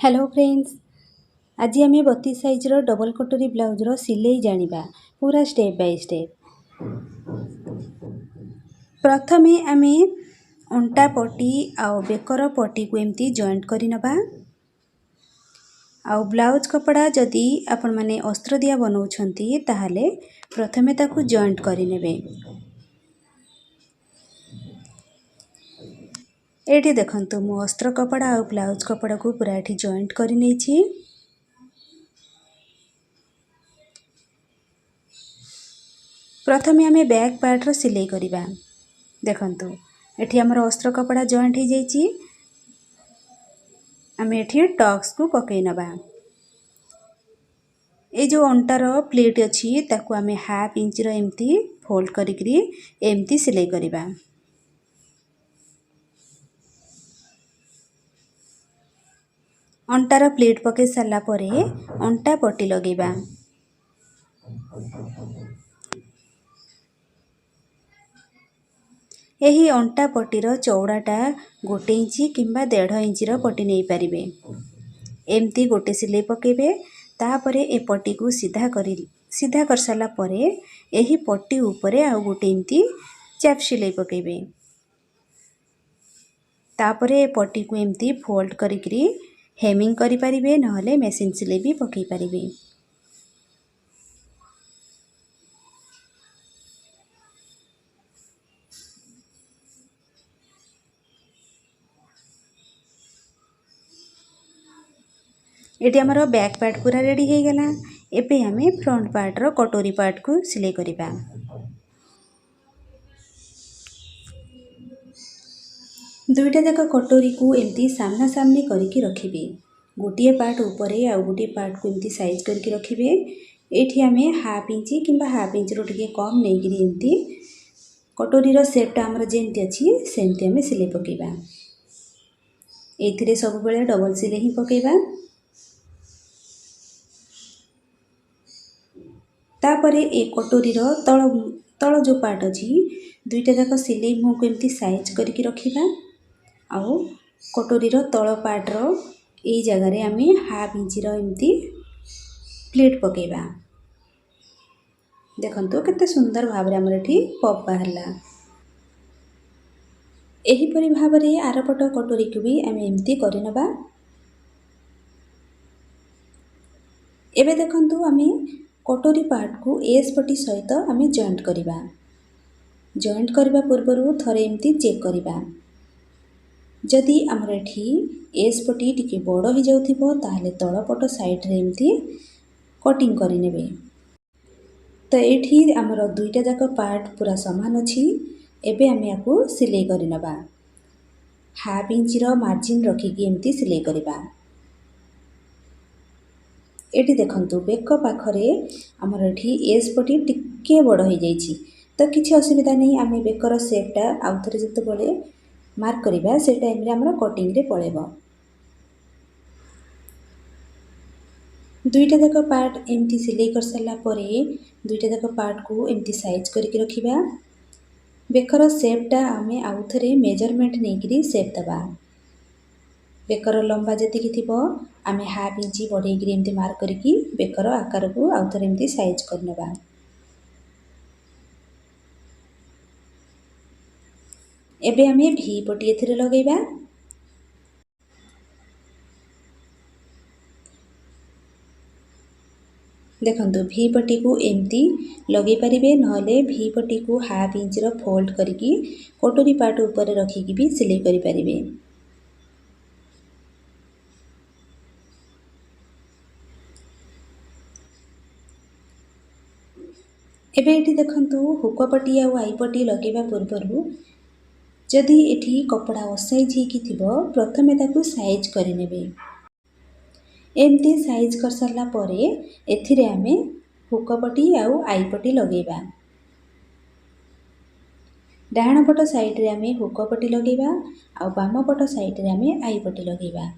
Hello friends, आज आम 32 साइज्र double कटोरी ब्लाउजर सिलाई जानिबा पूरा स्टेप बाय स्टेप। प्रथमे आम अंटा पट्टी आउ बेकर पट्टी को एमती जॉइंट करि नबा। आउ ब्लाउज कपड़ा जदि आपण माने अस्त्र दिया बनाउछंती ताहाले प्रथमे ताकू जॉइंट करि नेबे। एठी देखंतु मो अस्त्र कपड़ा आउ ब्लाउज कपड़ा को पूरा एठी जॉइंट करि नेछि। प्रथमे आमे बैक पार्ट रो सिलाई करिबा। देखंतु एठी हमर अस्त्र कपड़ा जॉइंट हो जाइछि। आमे एठी टक्स को पकई नबा। ए जो अंटार प्लेट अछि ताकू आमे हाफ इंच रो एमती फोल्ड करिकरी एमती सिलाई करिबा। अंटार प्लेट पकई सारला परे अंटा पट्टी लगेबा। यही अंटा पट्टीर चौड़ाटा 1 इंची किंबा 1.5 इंची रो पट्टी नहीं पारिबे। एमती गोटे सिलाई पकेबे। तापरे ए पट्टी को सीधा कर साला परे यही पट्टी ऊपरे आ गोटे एमती चैप सिलाई पकेबे। तापरे ए पट्टी को एमती फोल्ड करिकरी हेमिंग करि पारिबे, नहले मशीन सिलाई भी पकई पारिबे। एटी हमरो बैक पार्ट पूरा रेडी हो गला। एबे हमें फ्रंट पार्ट रो कटोरी पार्ट को सिलाई करिबा। दुईटा जाक कटोरी को एमती सामना सामनी करके रखिबे। गोटे पार्ट ऊपरे आ गोटे पार्ट को एमती साइज करके रखिबे। एठी हमें हाफ इंची किंबा हाफ इंच रो टिके कम नहीं गिरी एमती कटोरी रो शेपटा हमर जेमती अछि सेमती हमें सिलाई पकेबा। एथिरे सब बेले डबल सिलाई ही पकेबा। तापरे ए कटोरी रो तଳ जो पार्ट अछि दुईटा जाक सिलाई मुह को एमती साइज करके रखिबा। आउ कटोरी रो तଳ पार्ट रो ए जगह रे आमे हाफ इंची रो एमती प्लेट पकेबा। देखंतु केते सुंदर भाबरे हमर एठी पप बाहरला। एही परि भाबरे आरपट कटोरी को भी आमे एमती करि नबा। एबे देखंतु आमे कटोरी पार्ट को एस पट्टी सहित आमे जॉइंट करिबा। जॉइंट करबा पूर्वरु थरे एमती चेक करिबा। जदि हमर एठी एस पट्टी टिके बड़ हो जाउथिबो ताहाले तळ पट साइड रे एमती कटिंग करि नेबे। तो एठी हमर दुईटा जाक पार्ट पूरा समान अछि। एबे आमे याकू सिलाई करि नबा। हाफ इंच रो मार्जिन रखिकी एमती सिलाई करिबा। एठी देखंतु बेक पाखरे हमर एठी एस पट्टी टिके बड़ हो जाइछि। तो किछि असुविधा नहीं, आमे बेकर शेपटा आउथरे जते बळे मार्क करिबा से टाइम रे हमर कटिंग रे पळेबो। दुईटा जाक पार्ट एमती सिलाई कर सारला परे दुईटा जाक पार्ट को एमती साइज करके रखिबा। बेकर शेपटा आमे आउथरे मेजरमेंट नेकिरी शेप दबा। बेकर लंबा जति थिबो आमे हाफ इंची बढ़ेइकरी एमती मार्क करके बेकर आकार को आउथरे एमती साइज करनबा। एबे आमे भी पट्टी एथिरे लगेबा। देखंतु भी पट्टी को एमती लगे पारिबे, नहले भी पट्टी को हाफ इंच रो फोल्ड करके कटोरी पार्ट ऊपर रखिकी भी सिलाई करि पारिबे। एबे एठी देखंतु हुक पट्टी आ आई पट्टी लगेबा पूर्वरु जदि एठी कपड़ा असाइज ही थिबो प्रथमे ताकू साइज करि नेबे। एमती साइज कर सारला परे एथिरे आमे हुक पट्टी आ आई पट्टी लगेबा। डाहाण पट साइड रे आमे हुक पट्टी लगेबा आ बाम पट साइड रे आमे आई पट्टी लगेबा।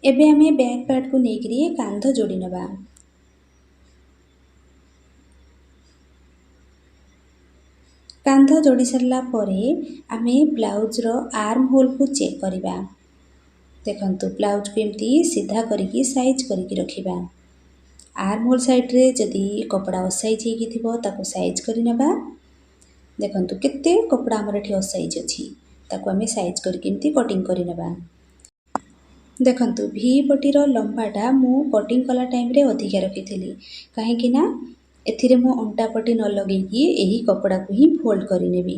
एबे आमे बैक पार्ट को नेकरी कांध जोड़ी नबा। କାନ୍ଧ ଯୋଡ଼ି ସାରିଲା ପରେ ଆମେ ବ୍ଲାଉଜର ଆର୍ମ ହୋଲ୍କୁ ଚେକ୍ କରିବା। ଦେଖନ୍ତୁ ବ୍ଲାଉଜକୁ ଏମିତି ସିଧା କରିକି ସାଇଜ୍ କରିକି ରଖିବା। ଆର୍ମ ହୋଲ୍ ସାଇଡ଼୍ରେ ଯଦି କପଡ଼ା ଅସାଇଜ୍ ହେଇକି ଥିବ ତାକୁ ସାଇଜ୍ କରି ନେବା। ଦେଖନ୍ତୁ କେତେ କପଡ଼ା ଆମର ଏଠି ଅସାଇଜ୍ ଅଛି, ତାକୁ ଆମେ ସାଇଜ୍ କରିକି ଏମିତି କଟିଂ କରିନେବା। ଦେଖନ୍ତୁ ଭି ପଟିର ଲମ୍ବାଟା ମୁଁ କଟିଂ କଲା ଟାଇମ୍ରେ ଅଧିକା ରଖିଥିଲି, କାହିଁକି ନା ଏଥିରେ ମୁଁ ଅଣ୍ଟା ପଟି ନ ଲଗେଇକି ଏହି କପଡ଼ାକୁ ହିଁ ଫୋଲ୍ଡ କରିନେବି।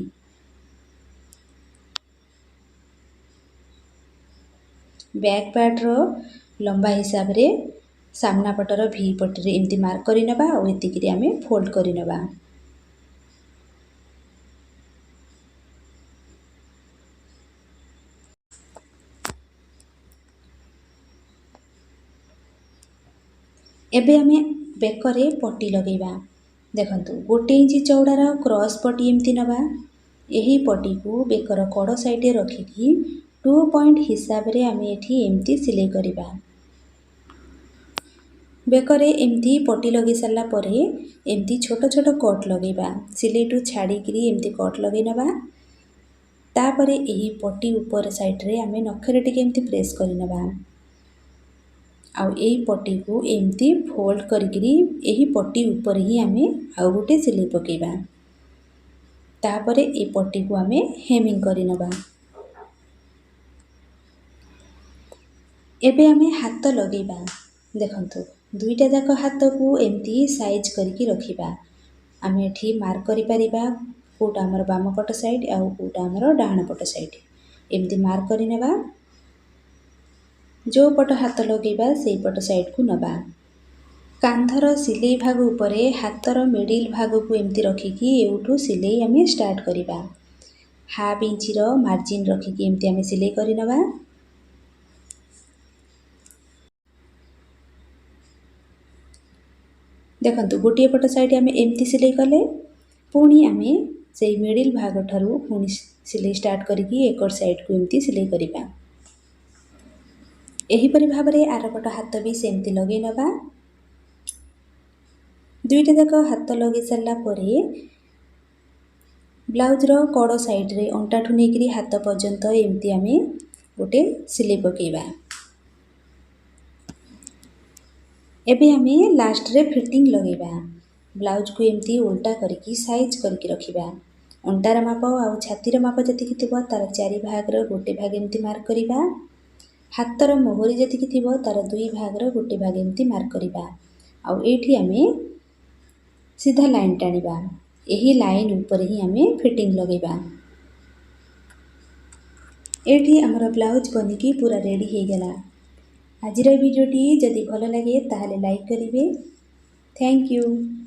ବ୍ୟାକ୍ ପାର୍ଟର ଲମ୍ବା ହିସାବରେ ସାମ୍ନା ପଟର ଭି ପଟିରେ ଏମିତି ମାର୍କ କରିନେବା ଆଉ ଏତିକିରେ ଆମେ ଫୋଲ୍ଡ କରିନେବା। ଏବେ ଆମେ ବେକରେ ପଟି ଲଗାଇବା। ଦେଖନ୍ତୁ 1 ଇଞ୍ଚ ଚଉଡ଼ାର କ୍ରସ୍ ପଟି ଏମିତି ନେବା। ଏହି ପଟିକୁ ବେକର କଡ଼ ସାଇଡ଼୍ରେ ରଖିକି 2 ପଏଣ୍ଟ ହିସାବରେ ଆମେ ଏଠି ଏମିତି ସିଲେଇ କରିବା। ବେକରେ ଏମିତି ପଟି ଲଗାଇ ସାରିଲା ପରେ ଏମିତି ଛୋଟ ଛୋଟ କଟ୍ ଲଗାଇବା। ସିଲେଇଠୁ ଛାଡ଼ିକିରି ଏମିତି କଟ୍ ଲଗାଇ ନେବା। ତାପରେ ଏହି ପଟି ଉପର ସାଇଡ଼୍ରେ ଆମେ ନଖରେ ଟିକେ ଏମିତି ପ୍ରେସ୍ କରିନେବା। ଆଉ ଏଇ ପଟିକୁ ଏମିତି ଫୋଲ୍ଡ କରିକିରି ଏହି ପଟି ଉପରେ ହିଁ ଆମେ ଆଉ ଗୋଟେ ସିଲେଇ ପକାଇବା। ତାପରେ ଏ ପଟିକୁ ଆମେ ହେମିଂ କରିନେବା। ଏବେ ଆମେ ହାତ ଲଗାଇବା। ଦେଖନ୍ତୁ ଦୁଇଟା ଯାକ ହାତକୁ ଏମିତି ସାଇଜ୍ କରିକି ରଖିବା। ଆମେ ଏଠି ମାର୍କ କରିପାରିବା କେଉଁଟା ଆମର ବାମ ପଟ ସାଇଡ଼୍ ଆଉ କେଉଁଟା ଆମର ଡାହାଣ ପଟ ସାଇଡ଼୍। ଏମିତି ମାର୍କ କରିନେବା। ଯେଉଁ ପଟ ହାତ ଲଗାଇବା ସେଇ ପଟ ସାଇଡ଼୍କୁ ନେବା। କାନ୍ଧର ସିଲେଇ ଭାଗ ଉପରେ ହାତର ମିଡ଼ିଲ୍ ଭାଗକୁ ଏମିତି ରଖିକି ଏଉଠୁ ସିଲେଇ ଆମେ ଷ୍ଟାର୍ଟ କରିବା। 1/2 ଇଞ୍ଚର ମାର୍ଜିନ୍ ରଖିକି ଏମିତି ଆମେ ସିଲେଇ କରିନେବା। ଦେଖନ୍ତୁ ଗୋଟିଏ ପଟ ସାଇଡ଼୍ ଆମେ ଏମିତି ସିଲେଇ କଲେ, ପୁଣି ଆମେ ସେଇ ମିଡ଼ିଲ୍ ଭାଗ ଠାରୁ ପୁଣି ସିଲେଇ ଷ୍ଟାର୍ଟ କରିକି ଏକର ସାଇଡ଼୍କୁ ଏମିତି ସିଲେଇ କରିବା। ଏହିପରି ଭାବରେ ଆରପଟ ହାତ ବି ସେମିତି ଲଗାଇ ନେବା। ଦୁଇଟା ଯାକ ହାତ ଲଗାଇ ସାରିଲା ପରେ ବ୍ଲାଉଜର କଡ଼ ସାଇଡ଼୍ରେ ଅଣ୍ଟାଠୁ ନେଇକରି ହାତ ପର୍ଯ୍ୟନ୍ତ ଏମିତି ଆମେ ଗୋଟେ ସିଲେଇ ପକାଇବା। ଏବେ ଆମେ ଲାଷ୍ଟରେ ଫିଟିଂ ଲଗାଇବା। ବ୍ଲାଉଜକୁ ଏମିତି ଓଲଟା କରିକି ସାଇଜ୍ କରିକି ରଖିବା। ଅଣ୍ଟାର ମାପ ଆଉ ଛାତିର ମାପ ଯେତିକି ଥିବ ତାର 4 ଭାଗର 1 ଭାଗ ଏମିତି ମାର୍କ କରିବା। ହାତର ମୋହରି ଯେତିକି ଥିବ ତାର 2 ଭାଗର 1 ଭାଗ ଏମିତି ମାର୍କ କରିବା। ଆଉ ଏଇଠି ଆମେ ସିଧା ଲାଇନ୍ ଟାଣିବା। ଏହି ଲାଇନ୍ ଉପରେ ହିଁ ଆମେ ଫିଟିଂ ଲଗାଇବା। ଏଇଠି ଆମର ବ୍ଲାଉଜ୍ ବନିକି ପୁରା ରେଡ଼ି ହେଇଗଲା। ଆଜିର ଭିଡ଼ିଓଟି ଯଦି ଭଲ ଲାଗେ ତାହେଲେ ଲାଇକ୍ କରିବେ। Thank you.